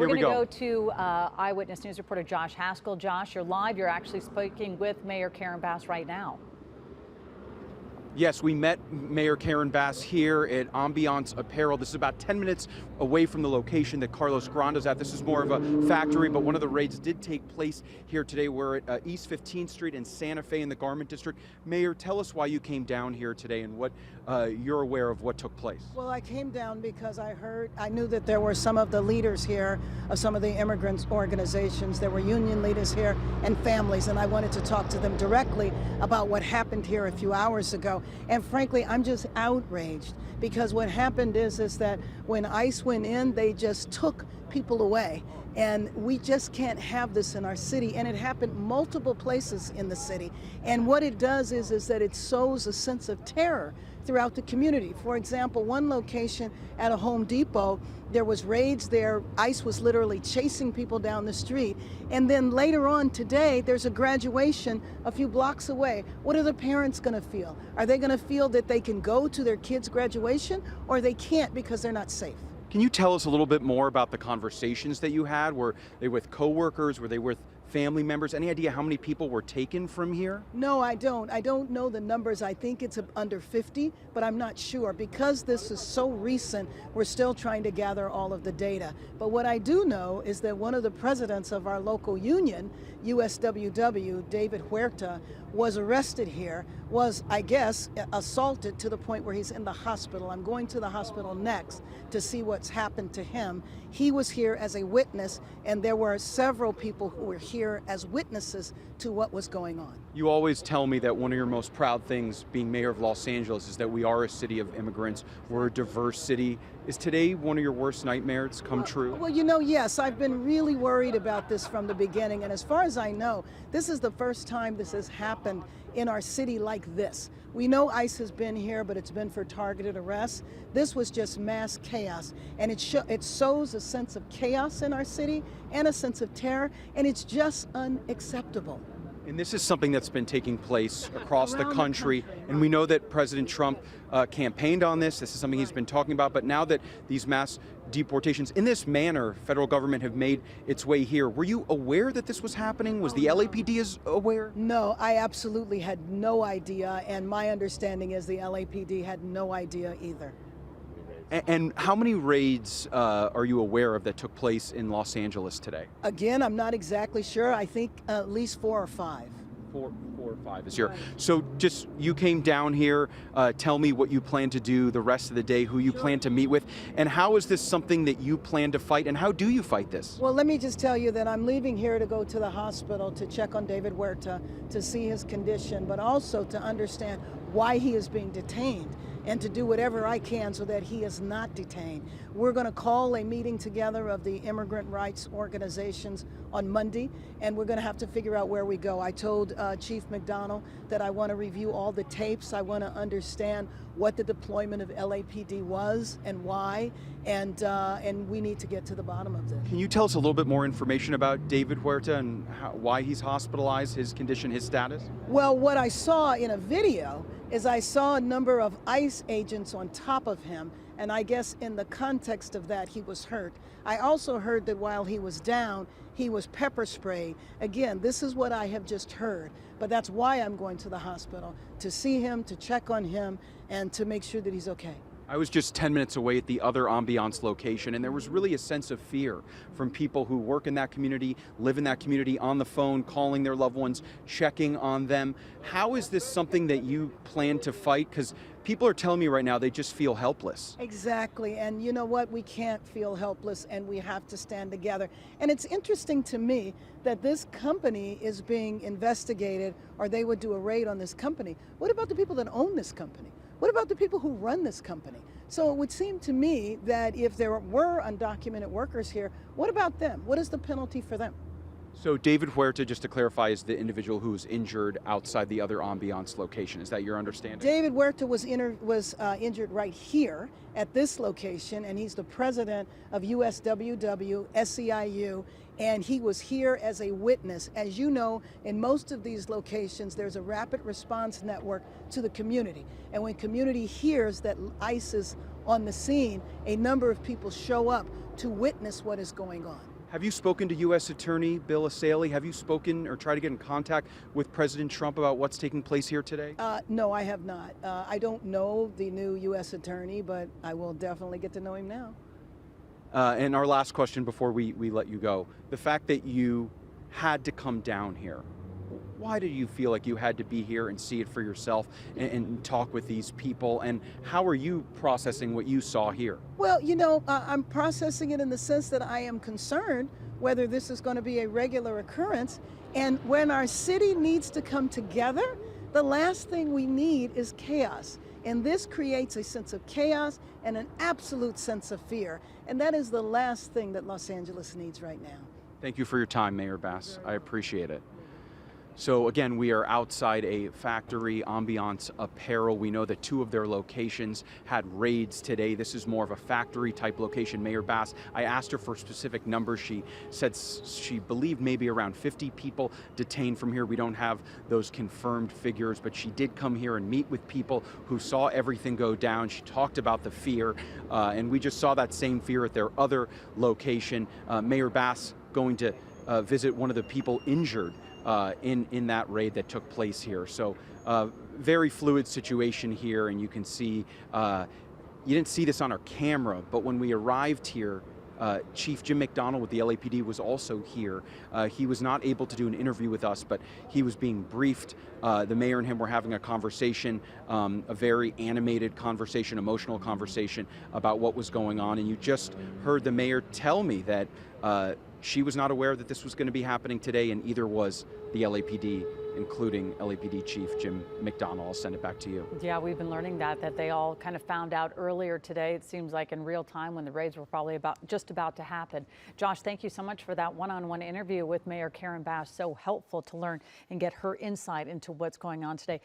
We're Here we going to go. go to Eyewitness News reporter Josh Haskell. Josh, you're live. You're actually speaking with Mayor Karen Bass right now. Yes, we met Mayor Karen Bass here at Ambiance Apparel. This is about 10 minutes away from the location that Carlos Granda's at. This is more of a factory, but one of the raids did take place here today. We're at East 15th Street in Santa Fe in the Garment District. Mayor, tell us why you came down here today and what you're aware of what took place. Well, I came down because I knew that there were some of the leaders here of some of the immigrant organizations. There were union leaders here and families, and I wanted to talk to them directly about what happened here a few hours ago. And frankly, I'm just outraged because what happened is that when ICE went in, they just took people away. And we just can't have this in our city. And it happened multiple places in the city. And what it does is that it sows a sense of terror throughout the community. For example, one location at a Home Depot, there was raids there. ICE was literally chasing people down the street. And then later on today, there's a graduation a few blocks away. What are the parents going to feel? Are they going to feel that they can go to their kids' graduation or they can't because they're not safe? Can you tell us a little bit more about the conversations that you had? Were they with coworkers? Were they with family members? Any idea how many people were taken from here? No, I don't. I don't know the numbers. I think it's under 50, but I'm not sure. Because this is so recent, we're still trying to gather all of the data. But what I do know is that one of the presidents of our local union, USWW, David Huerta, was arrested here, was, I guess, assaulted to the point where he's in the hospital. I'm going to the hospital next to see what's happened to him. He was here as a witness, and there were several people who were here as witnesses to what was going on. You always tell me that one of your most proud things being mayor of Los Angeles is that we are a city of immigrants. We're a diverse city. Is today one of your worst nightmares come true? Well, you know, yes, I've been really worried about this from the beginning. And as far as I know, this is the first time this has happened in our city like this. We know ICE has been here, but it's been for targeted arrests. This was just mass chaos, and it sows a sense of chaos in our city and a sense of terror, and it's just unacceptable. And this is something that's been taking place across the country, and we know that President Trump campaigned on this. This is something he's been talking about, but now that these mass deportations in this manner, federal government have made its way here, were you aware that this was happening? Was the LAPD aware? No, I absolutely had no idea, and my understanding is the LAPD had no idea either. And how many raids are you aware of that took place in Los Angeles today? Again, I'm not exactly sure. I think at least 4 or 5. Four or five is here. So just, you came down here, tell me what you plan to do the rest of the day, who you plan to meet with, and how is this something that you plan to fight, and how do you fight this? Well, let me just tell you that I'm leaving here to go to the hospital to check on David Huerta, to see his condition, but also to understand why he is being detained, and to do whatever I can so that he is not detained. We're going to call a meeting together of the immigrant rights organizations on Monday, and we're going to have to figure out where we go. I told Chief McDonnell that I want to review all the tapes. I want to understand what the deployment of LAPD was and why, and we need to get to the bottom of this. Can you tell us a little bit more information about David Huerta and why he's hospitalized, his condition, his status? Well, what I saw in a video is I saw a number of ICE agents on top of him, and I guess in the context of that, he was hurt. I also heard that while he was down, he was pepper sprayed. Again, this is what I have just heard, but that's why I'm going to the hospital, to see him, to check on him, and to make sure that he's okay. I was just 10 minutes away at the other Ambiance location, and there was really a sense of fear from people who work in that community, live in that community, on the phone, calling their loved ones, checking on them. How is this something that you plan to fight? Because people are telling me right now they just feel helpless. Exactly, and you know what? We can't feel helpless, and we have to stand together. And it's interesting to me that this company is being investigated, or they would do a raid on this company. What about the people that own this company? What about the people who run this company? So it would seem to me that if there were undocumented workers here, what about them? What is the penalty for them? So David Huerta, just to clarify, is the individual who was injured outside the other Ambiance location. Is that your understanding? David Huerta was injured right here at this location, and he's the president of USWW, SEIU, and he was here as a witness. As you know, in most of these locations, there's a rapid response network to the community. And when community hears that ICE is on the scene, a number of people show up to witness what is going on. Have you spoken to U.S. Attorney Bill Asaley? Have you spoken or tried to get in contact with President Trump about what's taking place here today? No, I have not. I don't know the new U.S. Attorney, but I will definitely get to know him now. And our last question before we let you go, the fact that you had to come down here, why did you feel like you had to be here and see it for yourself and talk with these people? And how are you processing what you saw here? Well, you know, I'm processing it in the sense that I am concerned whether this is going to be a regular occurrence. And when our city needs to come together, the last thing we need is chaos. And this creates a sense of chaos and an absolute sense of fear. And that is the last thing that Los Angeles needs right now. Thank you for your time, Mayor Bass. I appreciate it. So again, we are outside a factory, Ambiance Apparel. We know that 2 of their locations had raids today. This is more of a factory type location. Mayor Bass, I asked her for specific numbers. She said she believed maybe around 50 people detained from here. We don't have those confirmed figures, but she did come here and meet with people who saw everything go down. She talked about the fear, and we just saw that same fear at their other location. Mayor Bass going to visit one of the people injured in that raid that took place here. So very fluid situation here, and you can see, you didn't see this on our camera, but when we arrived here, Chief Jim McDonald with the LAPD was also here. He was not able to do an interview with us, but he was being briefed. The mayor and him were having a conversation, a very animated conversation, emotional conversation about what was going on. And you just heard the mayor tell me that she was not aware that this was going to be happening today, and either was the LAPD, including LAPD Chief Jim McDonald. I'll send it back to you. Yeah, we've been learning that they all kind of found out earlier today. It seems like in real time when the raids were probably just about to happen. Josh, thank you so much for that one-on-one interview with Mayor Karen Bass. So helpful to learn and get her insight into what's going on today.